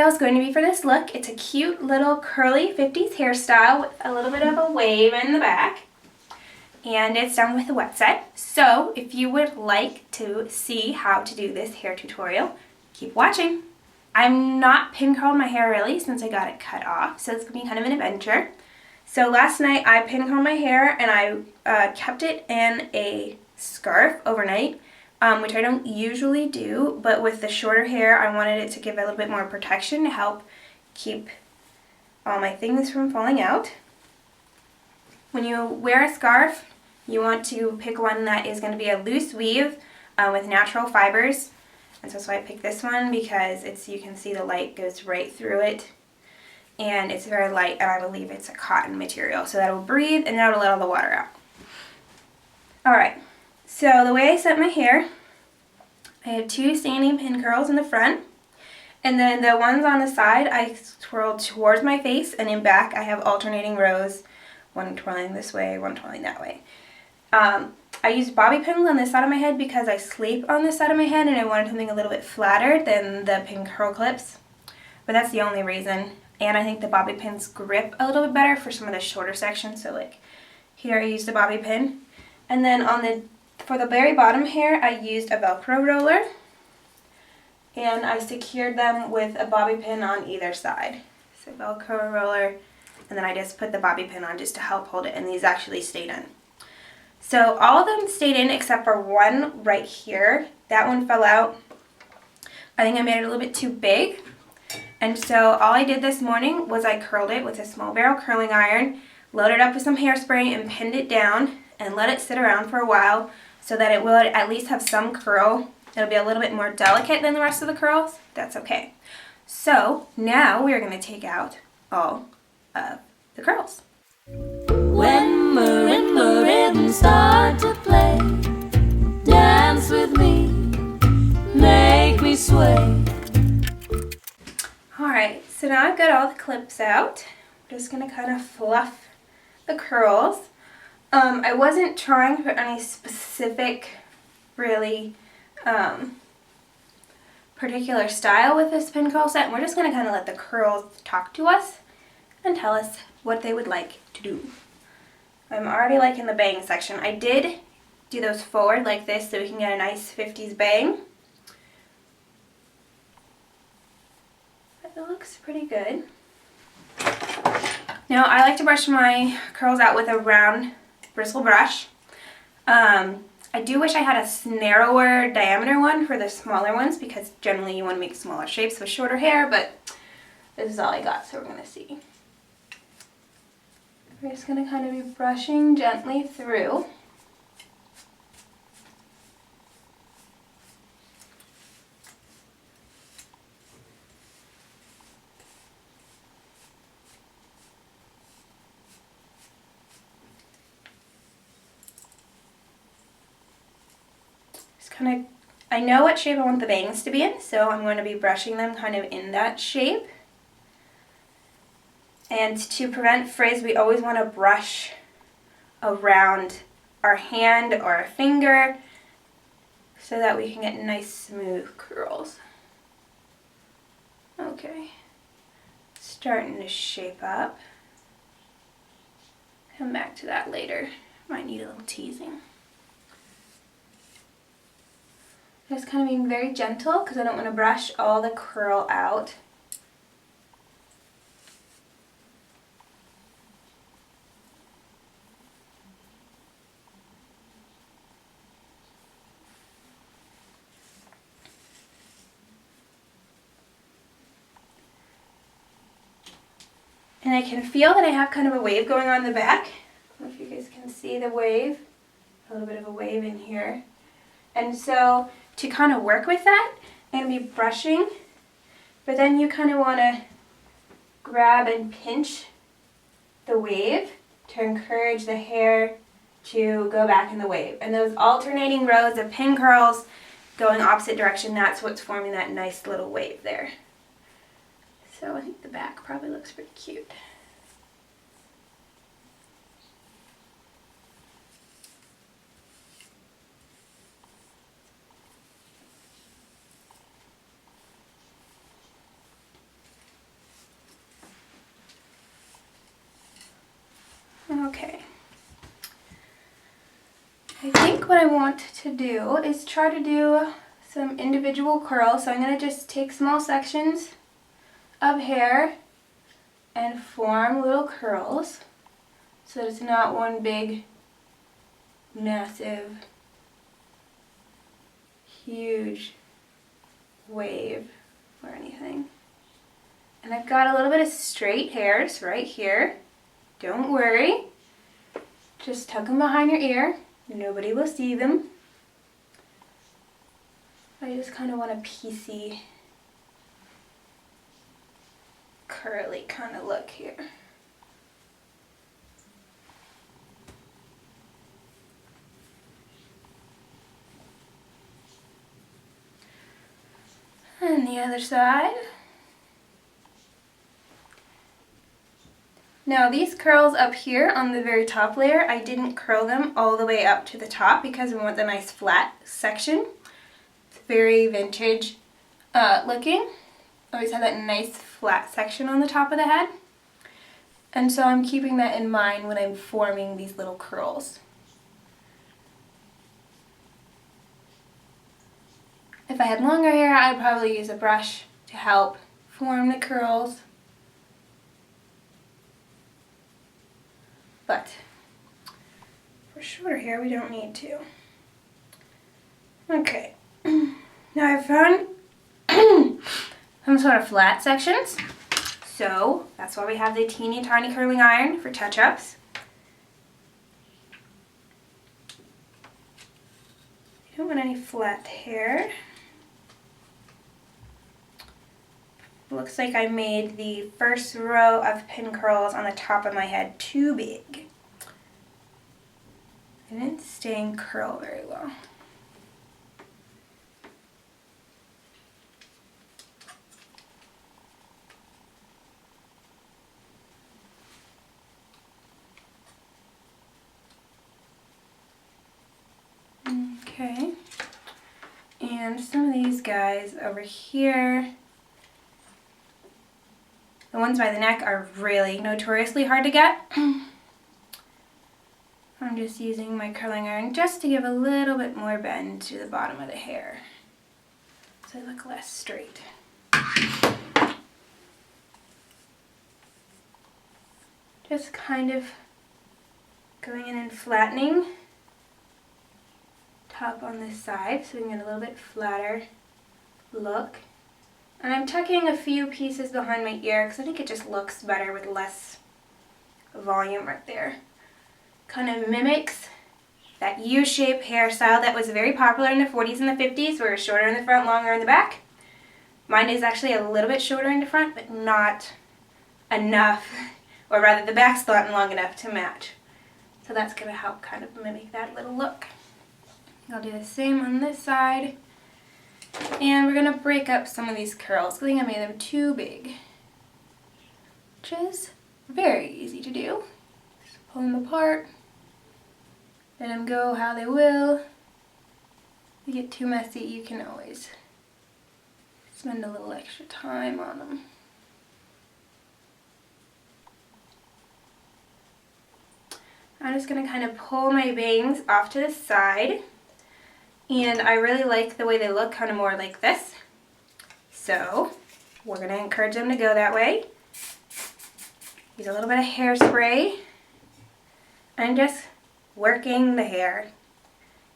tutorial is going to be for this look. It's a cute little curly 50s hairstyle with a little bit of a wave in the back. And it's done with a wet set. So if you would like to see how to do this hair tutorial, keep watching. I'm not pin curled my hair really since I got it cut off, so it's going to be kind of an adventure. So last night I pin curled my hair and I kept it in a scarf overnight, which I don't usually do, but with the shorter hair I wanted it to give a little bit more protection to help keep all my things from falling out. When you wear a scarf, you want to pick one that is going to be a loose weave with natural fibers. And so that's why I picked this one, because you can see the light goes right through it. And it's very light, and I believe it's a cotton material. So that'll breathe and that'll let all the water out. Alright, so the way I set my hair, I have 2 standing pin curls in the front. And then the ones on the side I twirl towards my face, and in back I have alternating rows. One twirling this way, one twirling that way. I used bobby pins on this side of my head because I sleep on this side of my head and I wanted something a little bit flatter than the pin curl clips. But that's the only reason. And I think the bobby pins grip a little bit better for some of the shorter sections. So like here I used a bobby pin. And then for the very bottom hair I used a Velcro roller. And I secured them with a bobby pin on either side. So Velcro roller, and then I just put the bobby pin on just to help hold it, and these actually stayed in. So all of them stayed in except for one right here. That one fell out. I think I made it a little bit too big. And so all I did this morning was I curled it with a small barrel curling iron, loaded up with some hairspray and pinned it down and let it sit around for a while so that it will at least have some curl. It'll be a little bit more delicate than the rest of the curls. That's okay. So now we're going to take out all of the curls. When marimba rhythms start to play, dance with me, make me sway. Alright, so now I've got all the clips out. I'm just going to kind of fluff the curls. I wasn't trying for any specific, really particular style with this pin curl set. We're just going to kind of let the curls talk to us and tell us what they would like to do. I'm already liking the bang section. I did do those forward like this so we can get a nice 50s bang. But it looks pretty good. Now I like to brush my curls out with a round bristle brush. I do wish I had a narrower diameter one for the smaller ones because generally you want to make smaller shapes with shorter hair, but this is all I got, so we're going to see. We're just going to kind of be brushing gently through. Just kind of, I know what shape I want the bangs to be in, so I'm going to be brushing them kind of in that shape. And to prevent frizz, we always want to brush around our hand or our finger so that we can get nice smooth curls. Okay, starting to shape up. Come back to that later. Might need a little teasing. Just kind of being very gentle because I don't want to brush all the curl out. And I can feel that I have kind of a wave going on in the back. I don't know if you guys can see the wave. A little bit of a wave in here. And so to kind of work with that, I'm going to be brushing, but then you kind of want to grab and pinch the wave to encourage the hair to go back in the wave. And those alternating rows of pin curls going opposite direction, that's what's forming that nice little wave there. So I think the back probably looks pretty cute. think what I want to do is try to do some individual curls. So I'm going to just take small sections of hair and form little curls so that it's not one big, massive, huge wave or anything. And I've got a little bit of straight hairs right here. Don't worry. Just tuck them behind your ear. Nobody will see them. I just kind of want a piecey, curly kind of look here. And the other side. Now these curls up here on the very top layer, I didn't curl them all the way up to the top because we want the nice flat section. It's very vintage looking. Always have that nice flat section on the top of the head. And so I'm keeping that in mind when I'm forming these little curls. If I had longer hair, I'd probably use a brush to help form the curls. But for shorter hair, we don't need to. Okay, now I've found some sort of flat sections. So that's why we have the teeny tiny curling iron for touch-ups. You don't want any flat hair. Looks like I made the first row of pin curls on the top of my head too big. It didn't stay in curl very well. Okay, and some of these guys over here, the ones by the neck are really notoriously hard to get. I'm just using my curling iron just to give a little bit more bend to the bottom of the hair so they look less straight. Just kind of going in and flattening top on this side so we can get a little bit flatter look. And I'm tucking a few pieces behind my ear because I think it just looks better with less volume right there. Kind of mimics that U-shape hairstyle that was very popular in the 40s and the 50s, where it's shorter in the front, longer in the back. Mine is actually a little bit shorter in the front, but not enough, or rather the back's not long enough to match. So that's going to help kind of mimic that little look. I'll do the same on this side. And we're going to break up some of these curls. I think I made them too big, which is very easy to do. Just pull them apart, let them go how they will. If they get too messy, you can always spend a little extra time on them. I'm just going to kind of pull my bangs off to the side. And I really like the way they look, kind of more like this. So we're going to encourage them to go that way. Use a little bit of hairspray and just working the hair.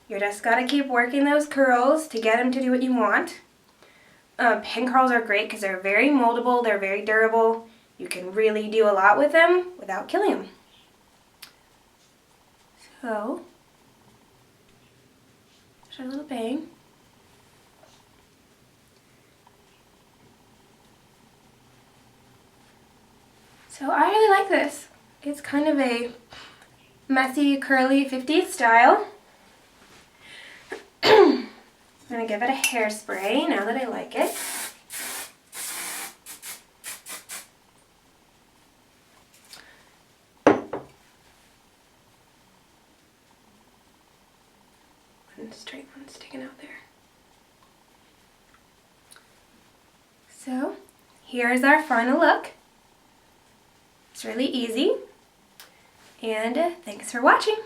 You just got to keep working those curls to get them to do what you want. Pin curls are great because they're very moldable, they're very durable. You can really do a lot with them without killing them. So a little bang. So I really like this. It's kind of a messy, curly 50s style. I'm going to give it a hairspray now that I like it. And straight one sticking out there. So here's our final look. It's really easy, and thanks for watching.